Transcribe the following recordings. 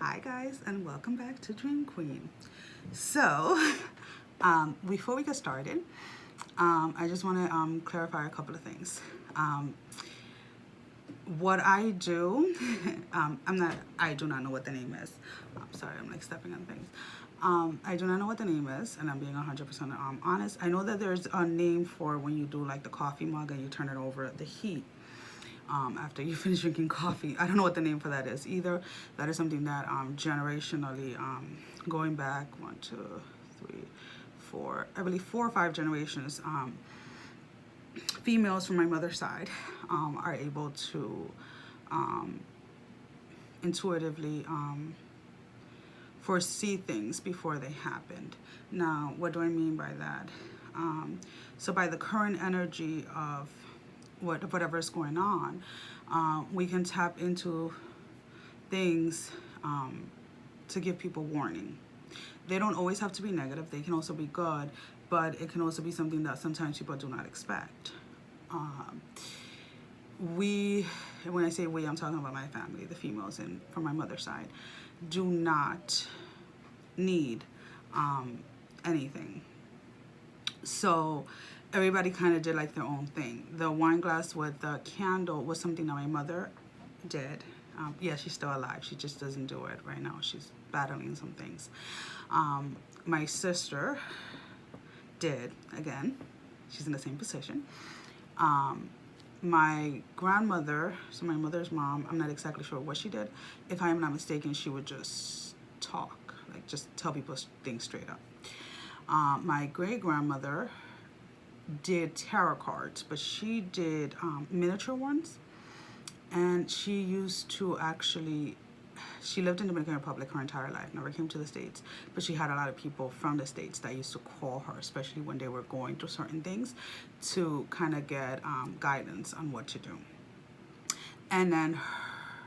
Hi guys, and welcome back to Dream Queen. So, before we get started, I just want to clarify a couple of things. What I do, I do not know what the name is. I'm sorry, I'm like stepping on things. I do not know what the name is, and I'm being 100% honest. I know that there's a name for when you do like the coffee mug and you turn it over the heat. After you finish drinking coffee. I don't know what the name for that is either. That is something that generationally, going back 1, 2, 3, 4, I believe 4 or 5 generations, females from my mother's side are able to intuitively foresee things before they happened. Now, what do I mean by that? So by the current energy of whatever's going on, we can tap into things to give people warning. They don't always have to be negative. They can also be good, but it can also be something that sometimes people do not expect. When I say we, I'm talking about my family, the females and from my mother's side, do not need anything. So everybody kind of did like their own thing. The wine glass with the candle was something that my mother did. Yeah, she's still alive. She just doesn't do it right now. She's battling some things. My sister did, again. She's in the same position. My grandmother, so my mother's mom, I'm not exactly sure what she did. If I am not mistaken, she would just talk, like just tell people things straight up. My great-grandmother did tarot cards, but she did miniature ones, and she used to actually, she lived in the Dominican Republic her entire life, never came to the States, but she had a lot of people from the States that used to call her, especially when they were going through certain things, to kind of get guidance on what to do. And then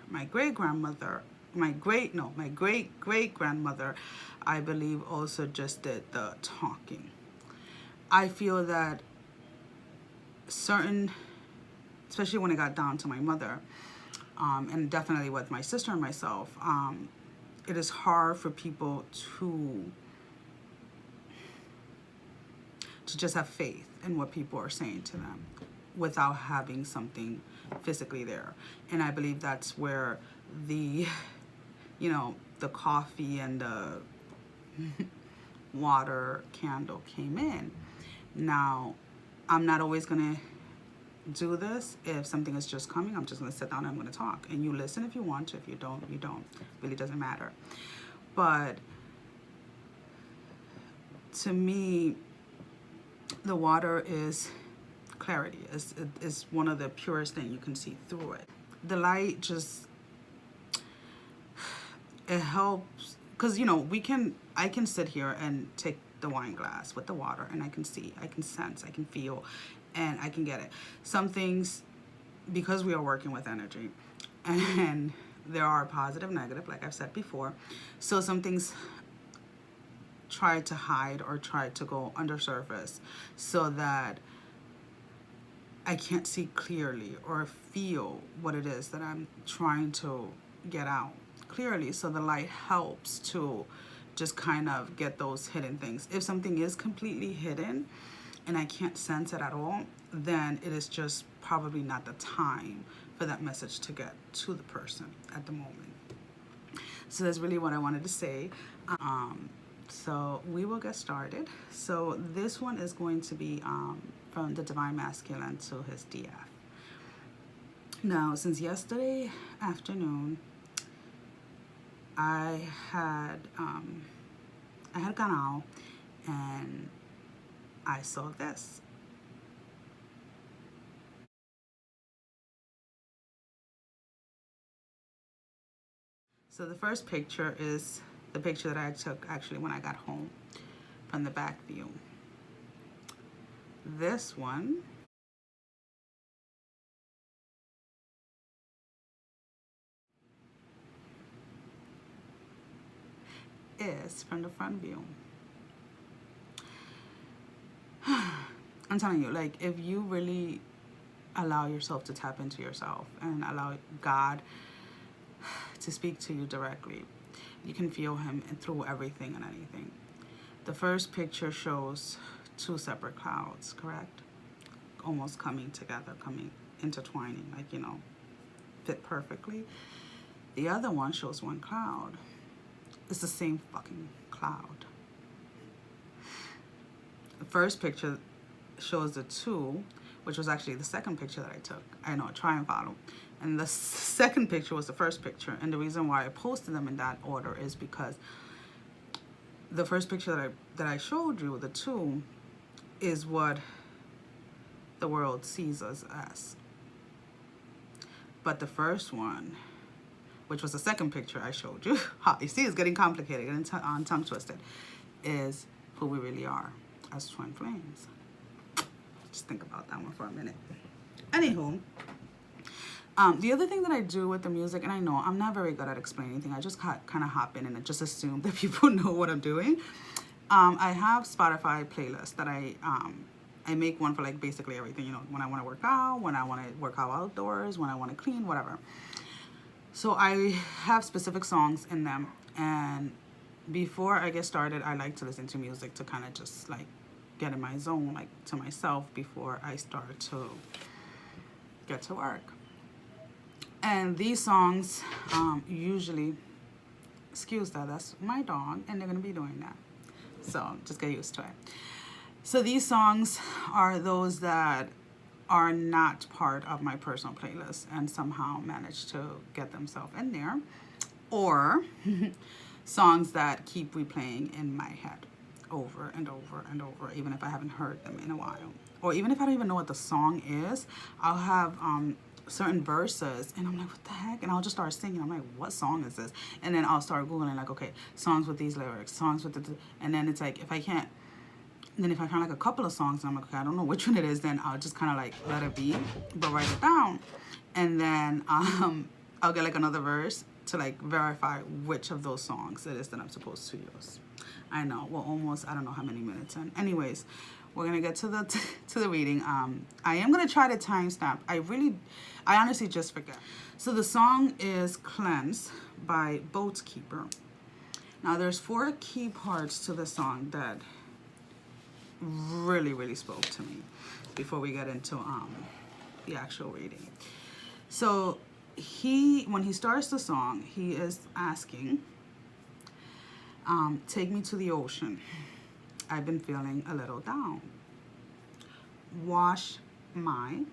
my great-grandmother, my great-great-grandmother, I believe also just did the talking. I feel that certain, especially when it got down to my mother, and definitely with my sister and myself, it is hard for people to just have faith in what people are saying to them without having something physically there. And I believe that's where the, the coffee and the water candle came in. Now, I'm not always gonna do this. If something is just coming, I'm just gonna sit down and I'm gonna talk. And you listen if you want to. If you don't, you don't. It really doesn't matter. But to me, the water is clarity. Is one of the purest things you can see through it. The light just, it helps, because I can sit here and take the wine glass with the water and I can see, I can sense, I can feel, and I can get it. Some things, because we are working with energy, and there are positive, negative, like I've said before, so some things try to hide or try to go under surface so that I can't see clearly or feel what it is that I'm trying to get out clearly. So the light helps to just kind of get those hidden things. If something is completely hidden and I can't sense it at all, then it is just probably not the time for that message to get to the person at the moment. So that's really what I wanted to say. So we will get started. So this one is going to be from the Divine Masculine to his DF. Now, since yesterday afternoon, I had gone out and I saw this. So the first picture is the picture that I took actually when I got home from the back view. This one is from the front view. I'm telling you, like, if you really allow yourself to tap into yourself and allow God to speak to you directly, You can feel him through everything and anything. The first picture shows two separate clouds, correct? Almost coming together, intertwining, like, you know, fit perfectly. The other one shows one cloud. It's the same fucking cloud. The first picture shows the two, which was actually the second picture that I took. I know, try and follow. And the second picture was the first picture. And the reason why I posted them in that order is because the first picture that I showed you, the two, is what the world sees us as. But the first one, which was the second picture I showed you, you see it's getting complicated and tongue twisted, is who we really are as twin flames. Just think about that one for a minute. Anywho, the other thing that I do with the music, and I know I'm not very good at explaining anything, I just kind of hop in and just assume that people know what I'm doing. I have Spotify playlists that I make one for like basically everything, you know, when I want to work out, when I want to work out outdoors, when I want to clean, whatever. So I have specific songs in them, and before I get started, I like to listen to music to kind of just like get in my zone, like to myself, before I start to get to work. And these songs usually, excuse that, that's my dog, and they're gonna be doing that. So just get used to it. So these songs are those that are not part of my personal playlist and somehow manage to get themselves in there, or songs that keep replaying in my head over and over and over, even if I haven't heard them in a while, or even if I don't even know what the song is. I'll have certain verses and I'm like, what the heck, and I'll just start singing. I'm like, what song is this? And then I'll start googling, like, okay, songs with these lyrics, songs with the, and then it's like, if I can't, then if I find like a couple of songs and I'm like, okay, I don't know which one it is, then I'll just kind of like let it be, but write it down. And then I'll get like another verse to like verify which of those songs it is that I'm supposed to use. I know, well, almost, I don't know how many minutes in. Anyways, we're gonna get to the reading. I am gonna try to timestamp. I honestly just forget. So the song is Cleanse by Boatkeeper. Now there's 4 key parts to the song that really spoke to me before we get into the actual reading. So when he starts the song, he is asking, take me to the ocean. I've been feeling a little down. Wash my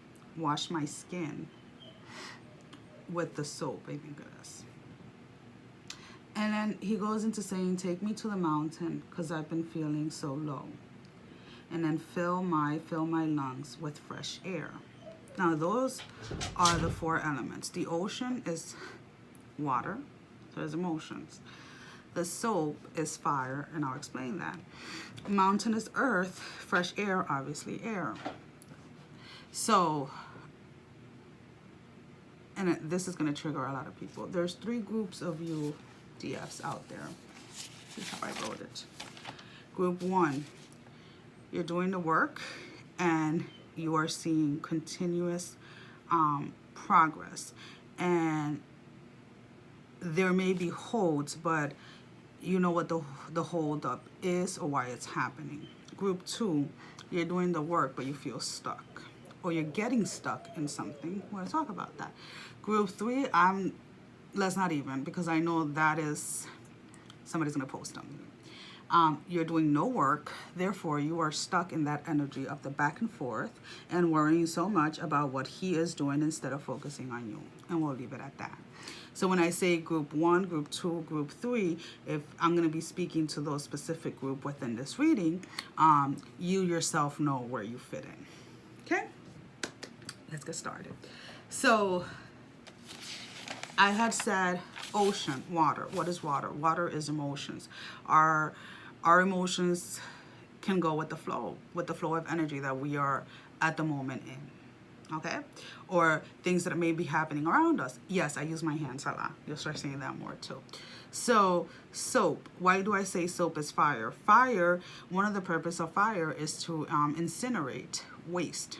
skin with the soap, I think it is. And then he goes into saying, take me to the mountain because I've been feeling so low. And then fill my lungs with fresh air. Now those are the 4 elements. The ocean is water, so there's emotions. The soap is fire, and I'll explain that. Mountain is earth, fresh air, obviously air. So, and this is gonna trigger a lot of people. There's 3 groups of you DFs out there. This is how I wrote it. Group 1, you're doing the work and you are seeing continuous progress. And there may be holds, but you know what the hold up is or why it's happening. Group 2, you're doing the work but you feel stuck, or you're getting stuck in something. We're gonna talk about that. Group 3, let's not even, because I know that is, somebody's gonna post something. You're doing no work, therefore you are stuck in that energy of the back and forth and worrying so much about what he is doing instead of focusing on you. And we'll leave it at that. So when I say group 1, group 2, group 3, if I'm going to be speaking to those specific group within this reading, you yourself know where you fit in. Okay? Let's get started. So I had said ocean, water. What is water? Water is emotions. Our emotions can go with the flow of energy that we are at the moment in. Okay? Or things that may be happening around us. Yes, I use my hands a lot. You'll start saying that more too. So, soap. Why do I say soap is fire? Fire, one of the purpose of fire is to incinerate waste.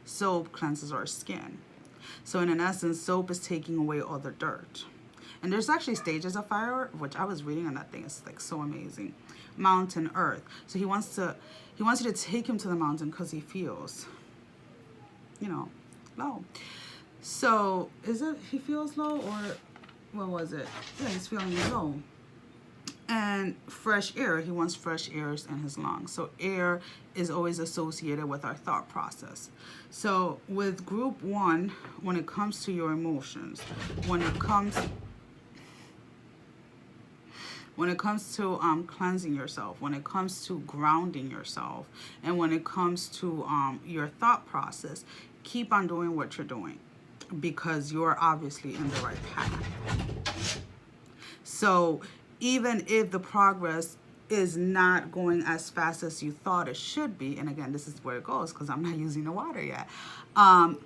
Soap cleanses our skin. So in an essence, soap is taking away all the dirt. And there's actually stages of fire, which I was reading on that thing. It's like so amazing. Mountain, earth. So he wants you to take him to the mountain because he feels, you know, low. So is it he feels low, or what was it? Yeah, he's feeling low. And fresh air, he wants fresh airs in his lungs. So air is always associated with our thought process. So with group 1, when it comes to your emotions, when it comes to cleansing yourself, when it comes to grounding yourself, and when it comes to your thought process, keep on doing what you're doing, because you're obviously in the right path. So even if the progress is not going as fast as you thought it should be, and again, this is where it goes because I'm not using the water yet,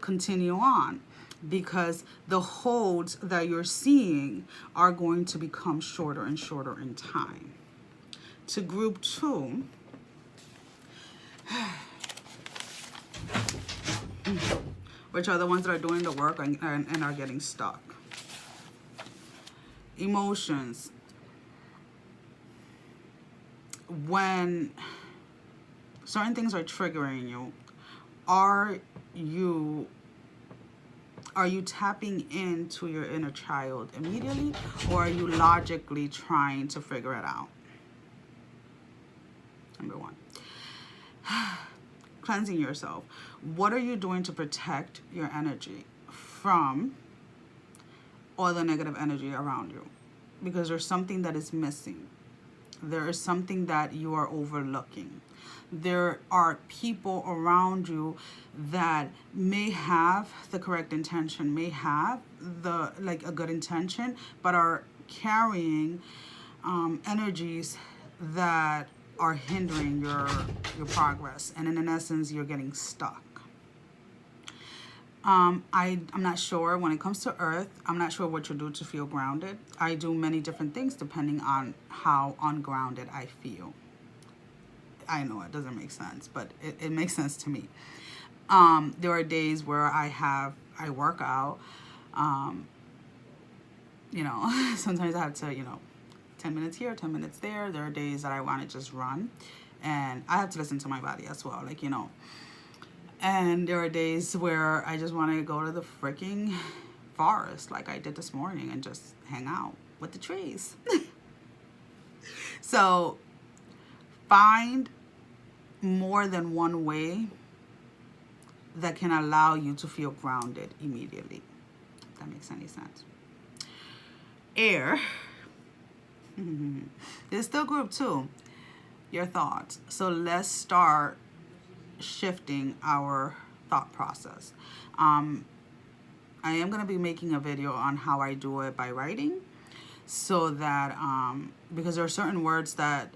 continue on, because the holds that you're seeing are going to become shorter and shorter in time. To group 2, which are the ones that are doing the work and are getting stuck. Emotions. When certain things are triggering you, are you tapping into your inner child immediately, or are you logically trying to figure it out? Number 1. Cleansing yourself. What are you doing to protect your energy from all the negative energy around you? Because there's something that is missing. There is something that you are overlooking. There are people around you that may have the correct intention, may have a good intention, but are carrying energies that are hindering your progress, and in essence, you're getting stuck. I'm not sure when it comes to earth. I'm not sure what you do to feel grounded. I do many different things depending on how ungrounded I feel. I know it doesn't make sense, but it makes sense to me. There are days where I work out. Sometimes I have to, 10 minutes here, 10 minutes there. There are days that I want to just run, and I have to listen to my body as well, And there are days where I just want to go to the freaking forest like I did this morning and just hang out with the trees. So find more than one way that can allow you to feel grounded immediately, if that makes any sense. Air. There's still group 2, your thoughts. So let's start shifting our thought process. I am going to be making a video on how I do it by writing, so that because there are certain words that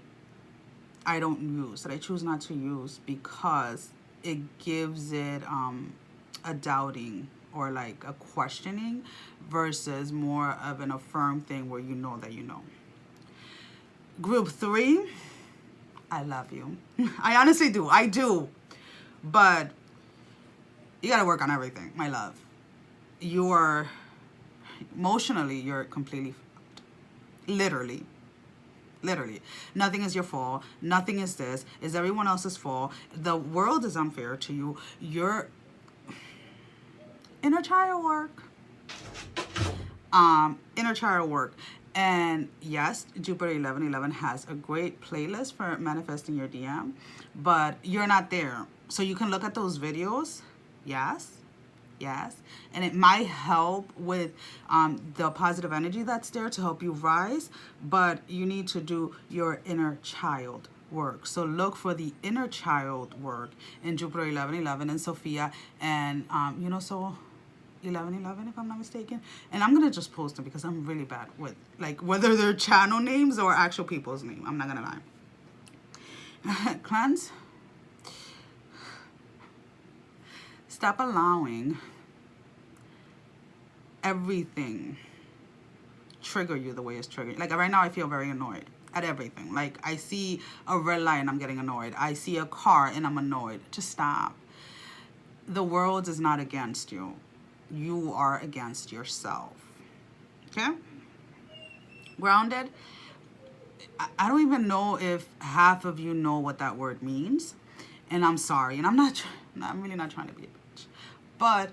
I don't use, that I choose not to use, because it gives it a doubting or like a questioning versus more of an affirm thing where you know that you know. Group 3, I love you. I honestly do. I do. But you got to work on everything, my love. Emotionally, you're completely fucked. Literally. Nothing is your fault. Nothing is this. It's everyone else's fault. The world is unfair to you. Your inner child work. Inner child work. And yes, Jupiter 1111 has a great playlist for manifesting your DM, but you're not there. So you can look at those videos. Yes. And it might help with the positive energy that's there to help you rise, but you need to do your inner child work. So look for the inner child work in Jupiter 1111 and Sophia and Unisoul 1111, if I'm not mistaken. And I'm gonna just post them because I'm really bad with like whether they're channel names or actual people's name. I'm not gonna lie. Cleanse. Stop allowing everything trigger you the way it's triggering. Like right now I feel very annoyed at everything. Like I see a red light and I'm getting annoyed. I see a car and I'm annoyed. Just stop. The world is not against you. You are against yourself. Okay? Grounded, I don't even know if half of you know what that word means. And I'm sorry. And I'm really not trying to be a bitch. But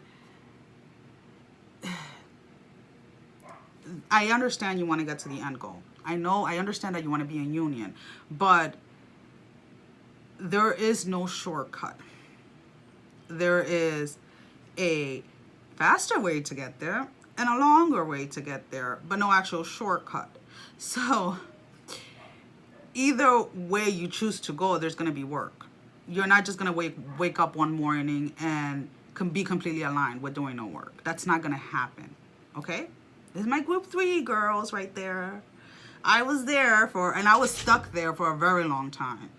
I understand you want to get to the end goal. I understand that you want to be in union. But there is no shortcut. There is a faster way to get there and a longer way to get there, but no actual shortcut. So either way you choose to go, there's going to be work. You're not just going to wake up one morning and be completely aligned with doing no work. That's not going to happen. Okay? This is my group 3 girls right there. I was there and I was stuck there for a very long time.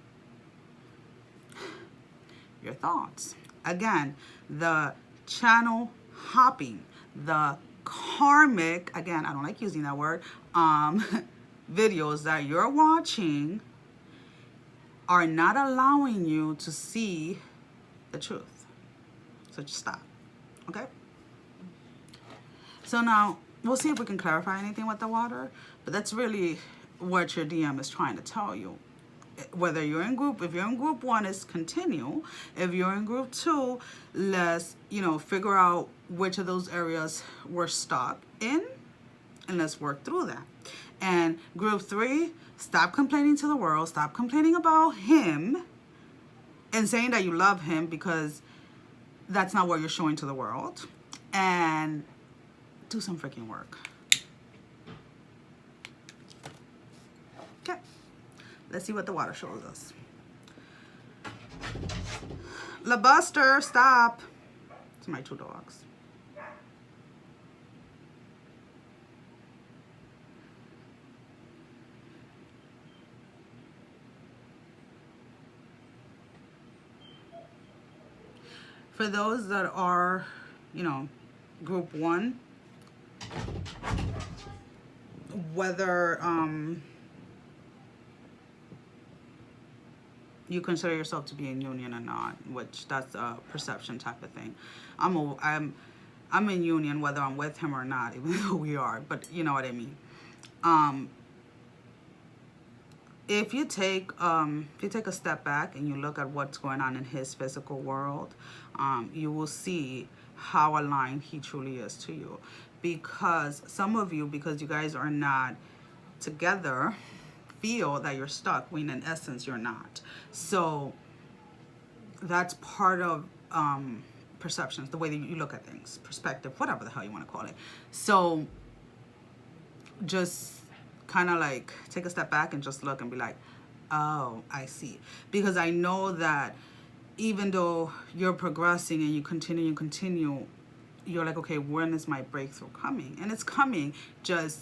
Your thoughts. Again, the channel hopping, the karmic, again, I don't like using that word, videos that you're watching are not allowing you to see the truth. So just stop, okay? So now, we'll see if we can clarify anything with the water, but that's really what your DM is trying to tell you. Whether you're in group, if you're in group 1, is continue. If you're in group 2, let's, figure out which of those areas we're stuck in, and let's work through that. And group 3, stop complaining to the world, stop complaining about him, and saying that you love him, because that's not what you're showing to the world. And do some freaking work. Okay. Let's see what the water shows us. LaBuster, stop. It's my 2 dogs. For those that are, group 1, whether you consider yourself to be in union or not, which that's a perception type of thing. I'm in union whether I'm with him or not, even though we are, but you know what I mean. If you take a step back and you look at what's going on in his physical world, you will see how aligned he truly is to you. Because some of you, because you guys are not together, feel that you're stuck when in essence you're not. So that's part of perceptions, the way that you look at things, perspective, whatever the hell you want to call it. So just kind of like take a step back and just look and be like, oh, I see. Because I know that even though you're progressing and you continue, you're like, okay, when is my breakthrough coming? And it's coming, just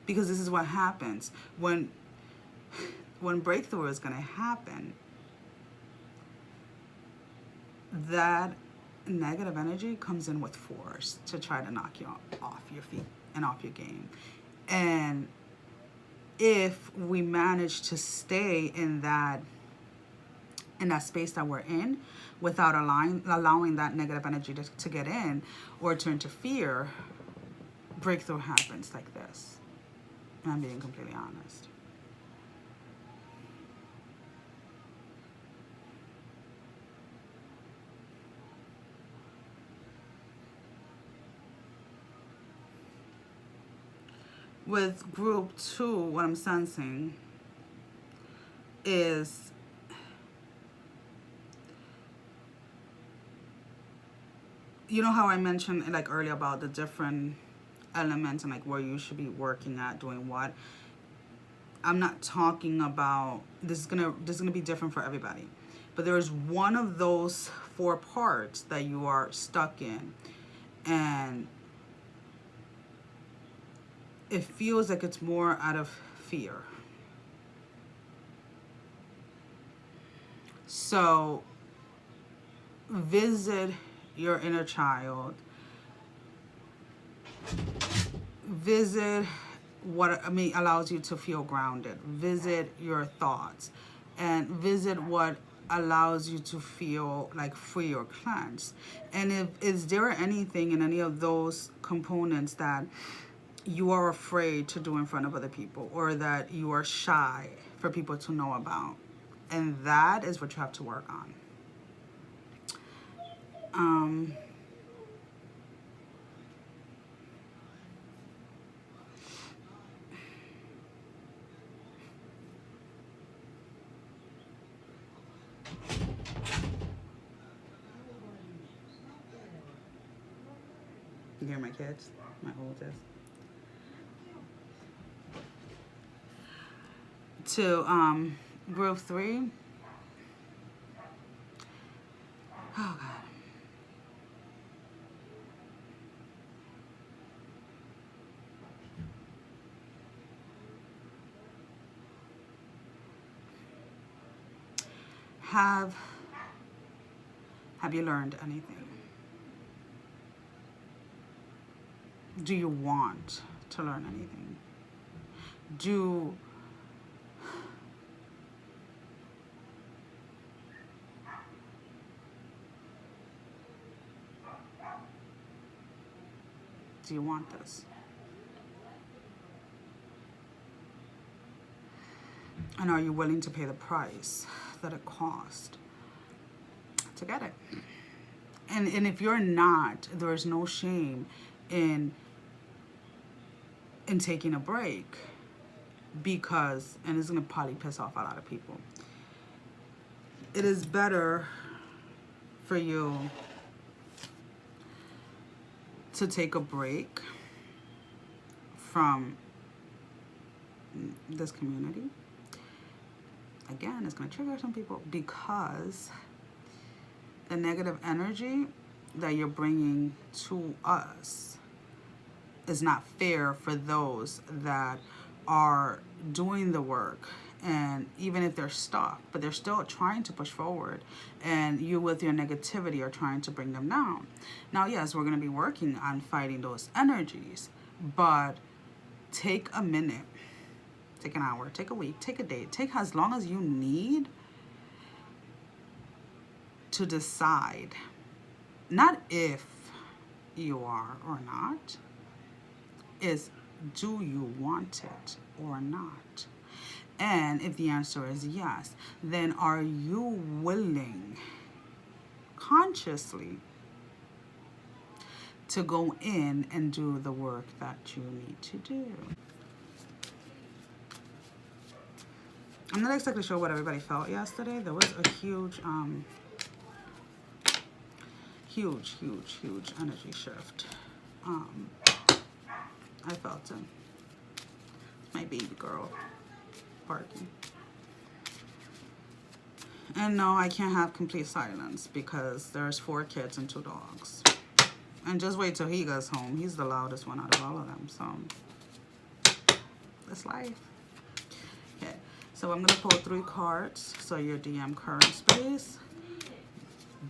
because this is what happens when breakthrough is going to happen. That negative energy comes in with force to try to knock you off your feet and off your game. And if we manage to stay in that space that we're in without allowing that negative energy to get in or to interfere, breakthrough happens like this. I'm being completely honest. With group 2, what I'm sensing is you know how I mentioned like earlier about the different elements and like where you should be working at, doing what. I'm not talking about this is gonna be different for everybody, but there is one of those 4 parts that you are stuck in, and it feels like it's more out of fear. So visit your inner child. Visit what allows you to feel grounded. Visit your thoughts and visit what allows you to feel like free or cleansed. And if is there anything in any of those components that you are afraid to do in front of other people, or that you are shy for people to know about? And that is what you have to work on. You hear my kids? My oldest. To group 3. Oh God. Have you learned anything? Do you want to learn anything? Do you want this? And are you willing to pay the price that it cost to get it? And if you're not, there is no shame in taking a break, because, and it's gonna probably piss off a lot of people, it is better for you to take a break from this community. Again, it's going to trigger some people, because the negative energy that you're bringing to us is not fair for those that are doing the work. And even if they're stuck, but they're still trying to push forward, and you with your negativity are trying to bring them down. Now, yes, we're going to be working on fighting those energies, but take a minute, take an hour, take a week, take a day, take as long as you need to decide, not if you are or not, is do you want it or not? And if the answer is yes, then are you willing consciously to go in and do the work that you need to do? I'm not exactly sure what everybody felt yesterday. There was a huge huge energy shift. I felt it. My baby girl barking. And no, I can't have complete silence because there's 4 kids and 2 dogs. And just wait till he goes home. He's the loudest one out of all of them. So that's life. Okay. So I'm gonna pull 3 cards. So your DM current space,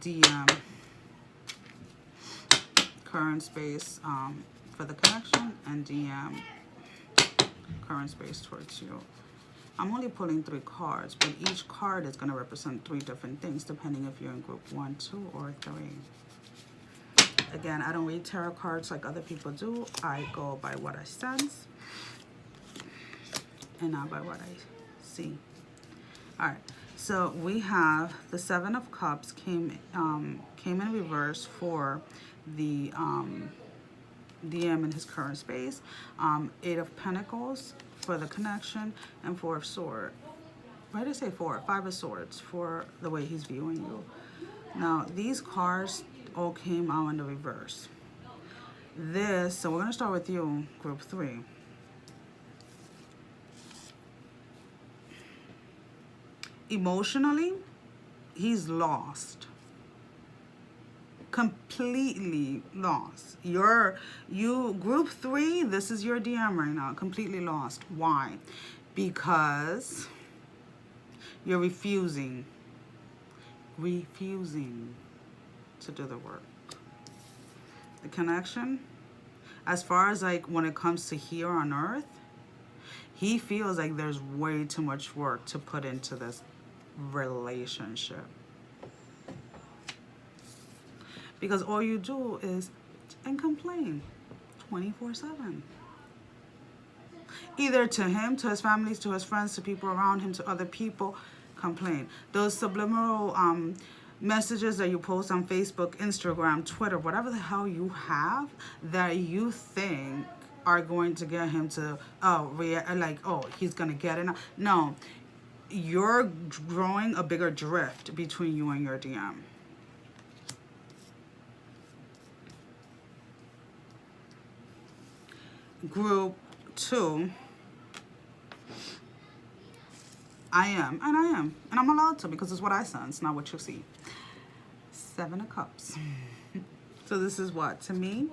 DM current space for the connection, and DM current space towards you. I'm only pulling 3 cards, but each card is going to represent 3 different things, depending if you're in group 1, 2, or 3. Again, I don't read tarot cards like other people do. I go by what I sense and not by what I see. All right, so we have the 7 of Cups came in reverse for the DM in his current space. 8 of Pentacles for the connection, and 4 of Swords. Why did I say 4? 5 of Swords for the way he's viewing you. Now, these cards all came out in the reverse. So we're going to start with you, group 3. Emotionally, he's lost. Completely lost. You group 3, this is your DM right now, completely lost. Why? Because you're refusing to do the work. The connection, as far as like when it comes to here on earth, he feels like there's way too much work to put into this relationship. Because all you do is and complain 24/7. Either to him, to his family, to his friends, to people around him, to other people, complain. Those subliminal messages that you post on Facebook, Instagram, Twitter, whatever the hell you have that you think are going to get him to, he's going to get it. No, you're growing a bigger drift between you and your DM. Group 2, I am, and I'm allowed to because it's what I sense, not what you see. 7 of Cups. So this is what, to me,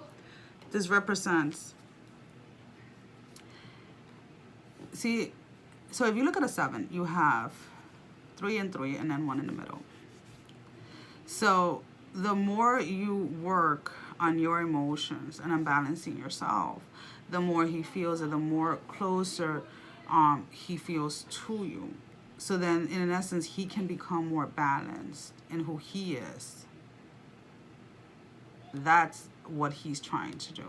this represents, see, so if you look at a 7, you have 3 and 3 and then 1 in the middle. So the more you work on your emotions and on balancing yourself, the more he feels it, the more closer he feels to you. So then, in essence, he can become more balanced in who he is. That's what he's trying to do.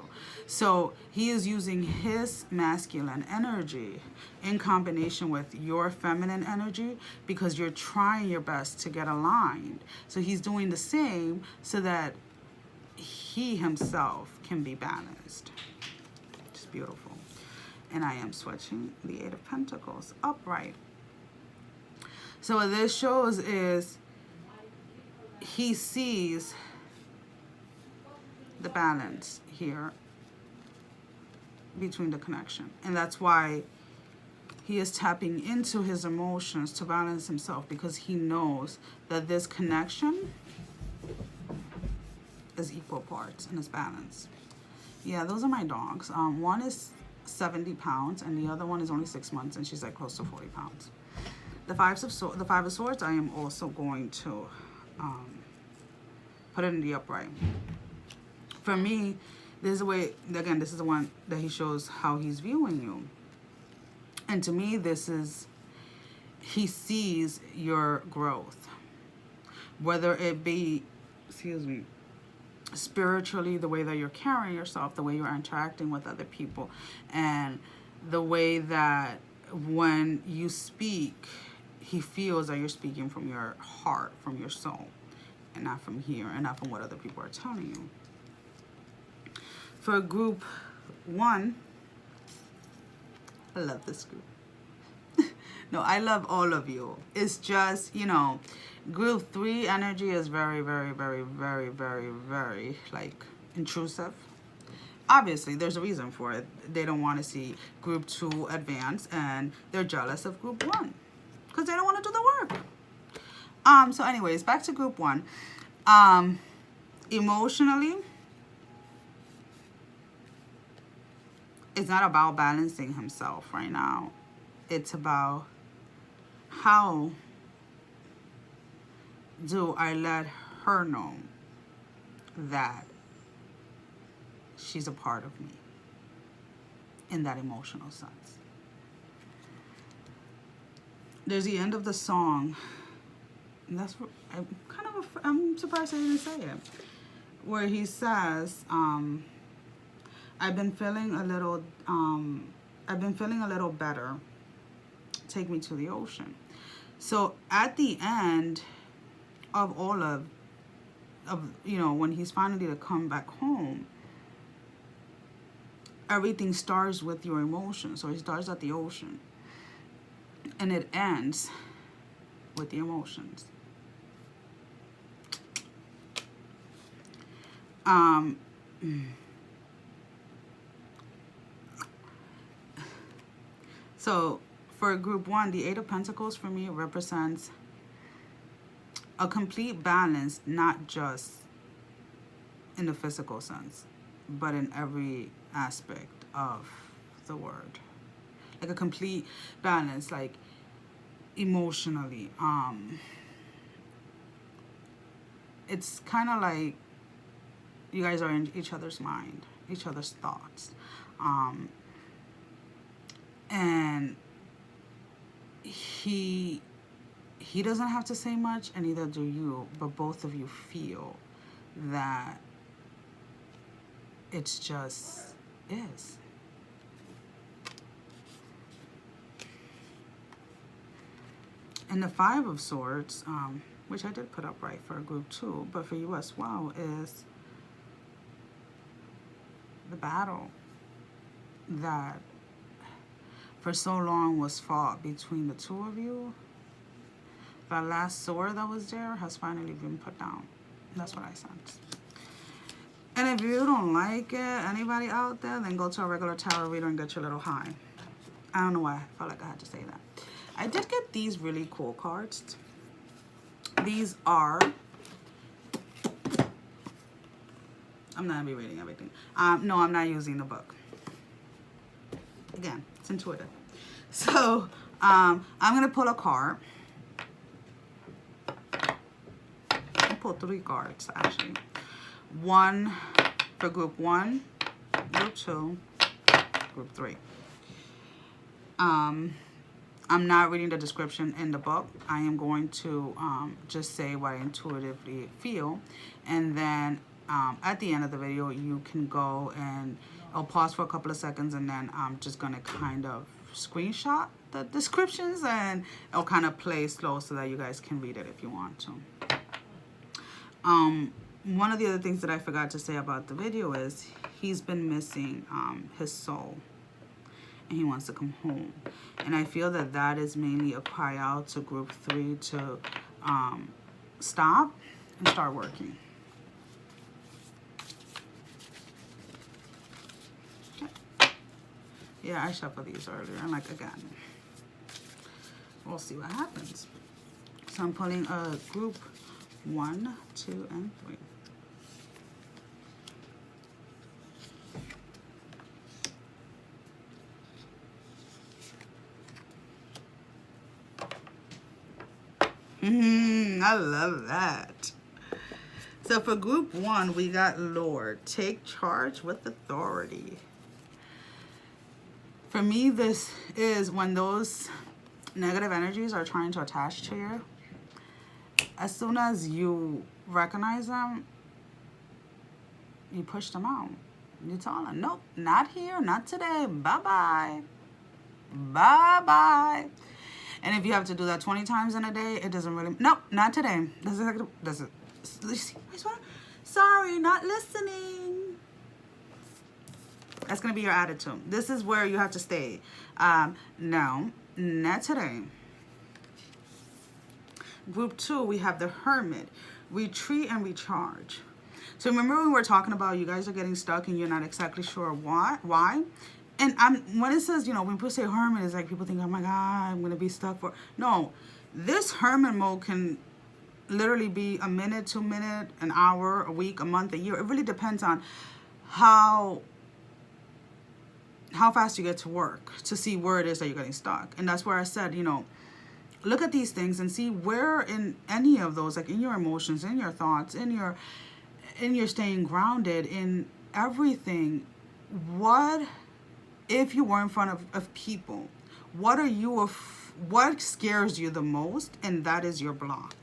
So he is using his masculine energy in combination with your feminine energy because you're trying your best to get aligned. So he's doing the same so that he himself can be balanced. It's beautiful. And I am switching the 8 of Pentacles upright. So what this shows is he sees the balance here between the connection. And that's why he is tapping into his emotions to balance himself, because he knows that this connection is equal parts and is balanced. Yeah, those are my dogs. One is 70 pounds and the other one is only 6 months and she's like close to 40 pounds. The Five of Swords, I am also going to put it in the upright. For me, this is the way, again, this is the one that he shows how he's viewing you. And to me, this is, he sees your growth. Whether it be, excuse me, spiritually, the way that you're carrying yourself, the way you're interacting with other people, and the way that when you speak, he feels that you're speaking from your heart, from your soul, and not from here, and not from what other people are telling you. For group 1, I love this group. No, I love all of you. It's just, you know, group 3 energy is very, very, very, very, very, very, like, intrusive. Obviously, there's a reason for it. They don't want to see group 2 advance, and they're jealous of group 1 because they don't want to do the work. So anyways, back to group 1. Emotionally, it's not about balancing himself right now. It's about, how do I let her know that she's a part of me in that emotional sense. There's the end of the song, and that's what I'm surprised I didn't say it, where he says, I've been feeling a little better. Take me to the ocean. So at the end of all of you know, when he's finally to come back home, everything starts with your emotions. So it starts at the ocean and it ends with the emotions. So for group 1, the 8 of Pentacles for me represents a complete balance, not just in the physical sense, but in every aspect of the word. Like a complete balance, like emotionally. It's kind of like you guys are in each other's mind, each other's thoughts. And he he doesn't have to say much, and neither do you, but both of you feel that it's just is. And the Five of Swords, which I did put up right for group 2, but for you as well, is the battle that for so long was fought between the two of you. That last sword that was there has finally been put down. That's what I sense. And if you don't like it, anybody out there, then go to a regular tarot reader and get your little high. I don't know why I felt like I had to say that. I did get these really cool cards. These are, I'm not gonna be reading everything. No, I'm not using the book. Again, it's intuitive. So I'm gonna pull a card. I'll pull 3 cards actually. One for group 1, group 2, group 3. I'm not reading the description in the book. I am going to just say what I intuitively feel. And then at the end of the video, you can go and I'll pause for a couple of seconds, and then I'm just going to kind of screenshot the descriptions, and it'll kind of play slow so that you guys can read it if you want to. One of the other things that I forgot to say about the video is he's been missing his soul. And he wants to come home. And I feel that that is mainly a cry out to group 3 to stop and start working. Okay. Yeah, I shuffled these earlier. I'm like, again, we'll see what happens. So I'm pulling a group 1, 2, and 3. I love that. So for group 1, we got Lord. Take charge with authority. For me, this is when those negative energies are trying to attach to you. As soon as you recognize them, you push them out. You tell them, nope, not here, not today. Bye-bye. Bye-bye. And if you have to do that 20 times in a day, it doesn't really... Nope, not today. Sorry, not listening. That's going to be your attitude. This is where you have to stay. No, not today. Group 2, we have the Hermit. Retreat and recharge. So remember when we were talking about you guys are getting stuck and you're not exactly sure why? And when it says, you know, when people say hermit, it's like people think, oh my God, I'm going to be stuck for... No, this hermit mode can literally be a minute, 2 minutes, an hour, a week, a month, a year. It really depends on how fast you get to work to see where it is that you're getting stuck. And that's where I said, you know, look at these things and see where in any of those, like in your emotions, in your thoughts, in your staying grounded, in everything, what... If you were in front of people, what scares you the most? And that is your block.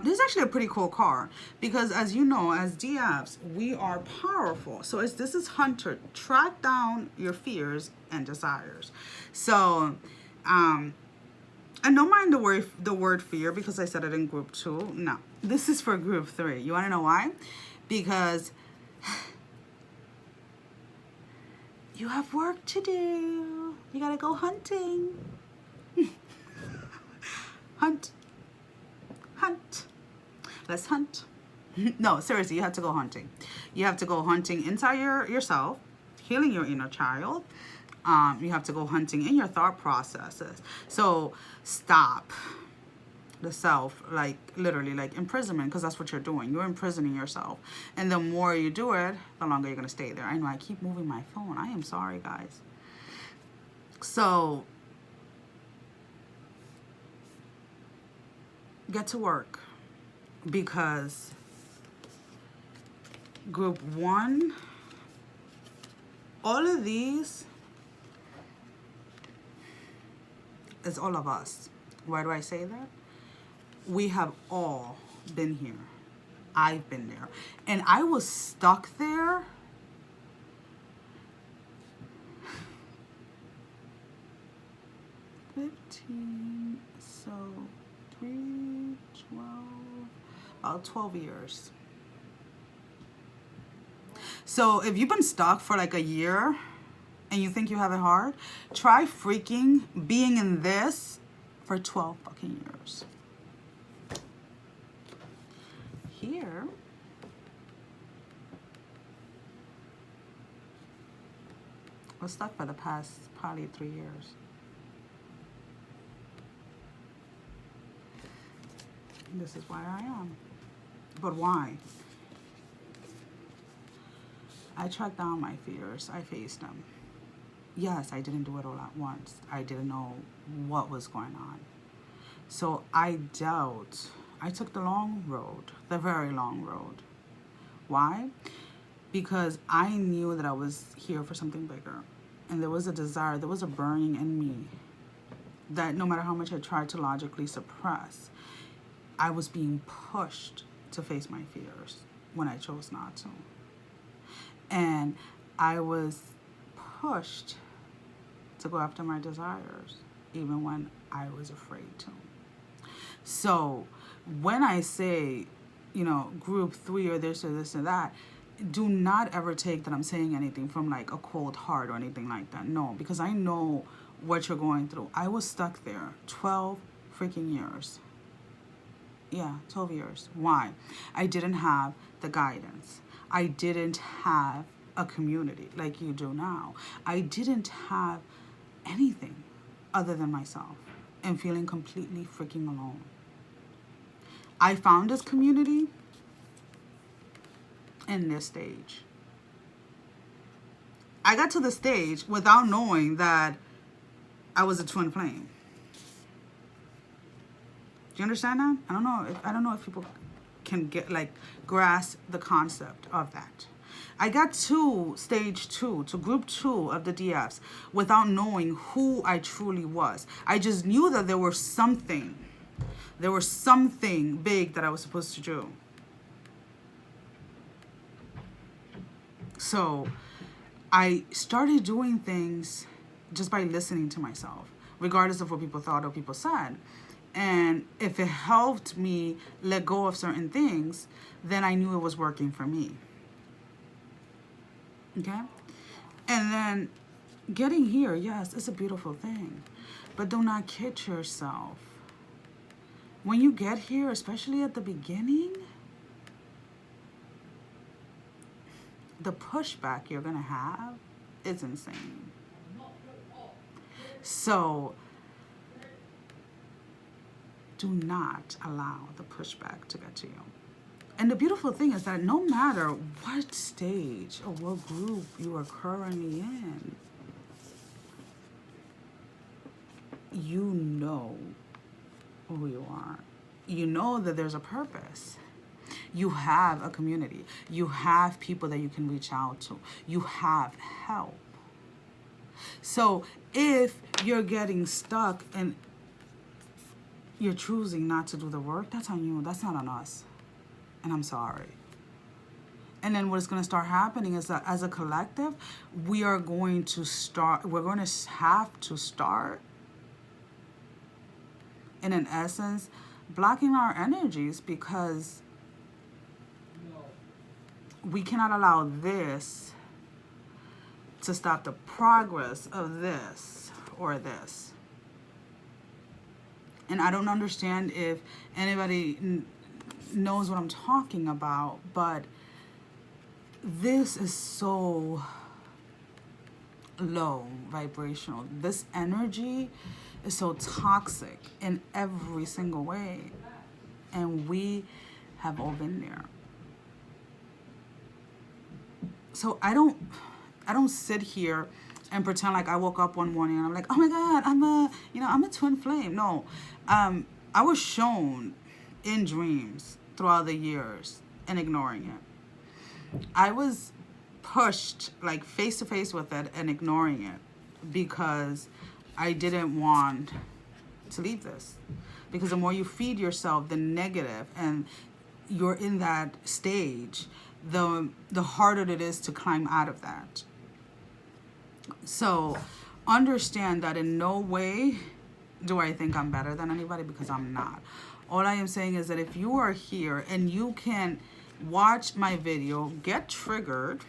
This is actually a pretty cool card because, as you know, as DFs, we are powerful. So this is Hunter. Track down your fears and desires. So, and don't mind the word fear because I said it in group 2. No, this is for group 3. You want to know why? Because you have work to do. You gotta go hunting. Hunt. Let's hunt. No, seriously, you have to go hunting. You have to go hunting inside yourself, healing your inner child. You have to go hunting in your thought processes. So stop the self, like literally like imprisonment, because that's what you're doing. You're imprisoning yourself. And the more you do it, the longer you're going to stay there. I know I keep moving my phone. I am sorry, guys. So get to work, because group 1, all of these is all of us. Why do I say that? We have all been here. I've been there. And I was stuck there. So 3, 12, about 12 years. So if you've been stuck for like a year and you think you have it hard, try freaking being in this for 12 fucking years. Here, I was stuck for the past probably 3 years. This is why I am. But why? I tracked down my fears. I faced them. Yes, I didn't do it all at once. I didn't know what was going on. So I dealt. I took the long road, the very long road. Why? Because I knew that I was here for something bigger. And there was a desire, there was a burning in me that no matter how much I tried to logically suppress, I was being pushed to face my fears when I chose not to. And I was pushed to go after my desires, even when I was afraid to. So when I say, you know, group 3 or this or this or that, do not ever take that I'm saying anything from like a cold heart or anything like that. No, because I know what you're going through. I was stuck there 12 freaking years. Yeah, 12 years. Why? I didn't have the guidance. I didn't have a community like you do now. I didn't have anything other than myself and feeling completely freaking alone. I found this community in this stage. I got to the stage without knowing that I was a twin flame. Do you understand that? I don't know if people can get grasp the concept of that. I got to stage 2, to group 2 of the DFs without knowing who I truly was. I just knew that there was something big that I was supposed to do. So I started doing things just by listening to myself, regardless of what people thought or people said. And if it helped me let go of certain things, then I knew it was working for me. Okay? And then getting here, yes, it's a beautiful thing. But do not kid yourself. When you get here, especially at the beginning, the pushback you're going to have is insane. So do not allow the pushback to get to you. And the beautiful thing is that no matter what stage or what group you are currently in, you know who you are. You know that there's a purpose. You have a community. You have people that you can reach out to. You have help. So if you're getting stuck and you're choosing not to do the work, that's on you. That's not on us. And I'm sorry. And then what's going to start happening is that as a collective, we're going to have to start, in an essence, blocking our energies, because we cannot allow this to stop the progress of this or this. And I don't understand if anybody knows what I'm talking about, but this is so low vibrational. This energy is so toxic in every single way. And we have all been there. So I don't sit here and pretend like I woke up one morning and I'm like, oh my God, I'm a twin flame. No, I was shown in dreams throughout the years and ignoring it. I was pushed like face to face with it and ignoring it because I didn't want to leave this. Because the more you feed yourself the negative and you're in that stage, the harder it is to climb out of that. So understand that in no way do I think I'm better than anybody, because I'm not. All I am saying is that if you are here and you can watch my video, get triggered,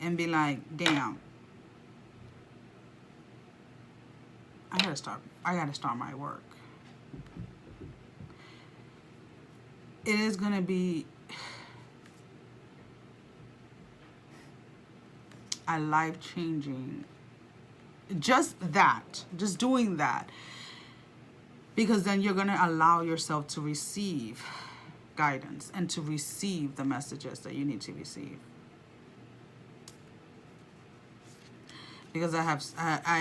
and be like, damn, I gotta start my work. It is gonna be a life-changing, just doing that, because then you're gonna allow yourself to receive guidance and to receive the messages that you need to receive. Because I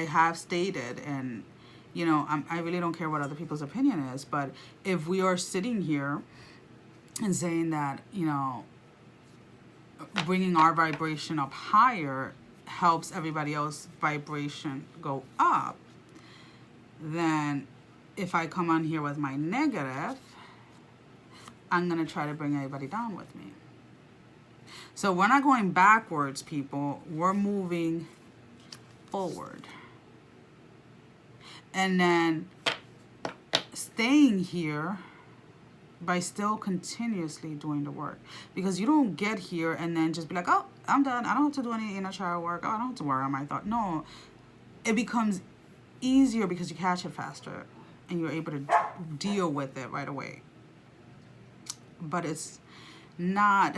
have stated, and you know, I really don't care what other people's opinion is, but if we are sitting here and saying that, you know, bringing our vibration up higher helps everybody else's vibration go up, then if I come on here with my negative, I'm going to try to bring everybody down with me. So we're not going backwards, people. We're moving forward. And then staying here by still continuously doing the work. Because you don't get here and then just be like, oh, I'm done. I don't have to do any inner child work. Oh, I don't have to worry on my thought. No, it becomes easier because you catch it faster and you're able to deal with it right away. But it's not,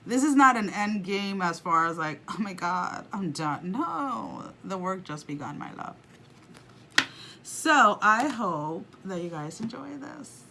this is not an end game as far as like, oh my God, I'm done. No, the work just begun, my love. So I hope that you guys enjoy this.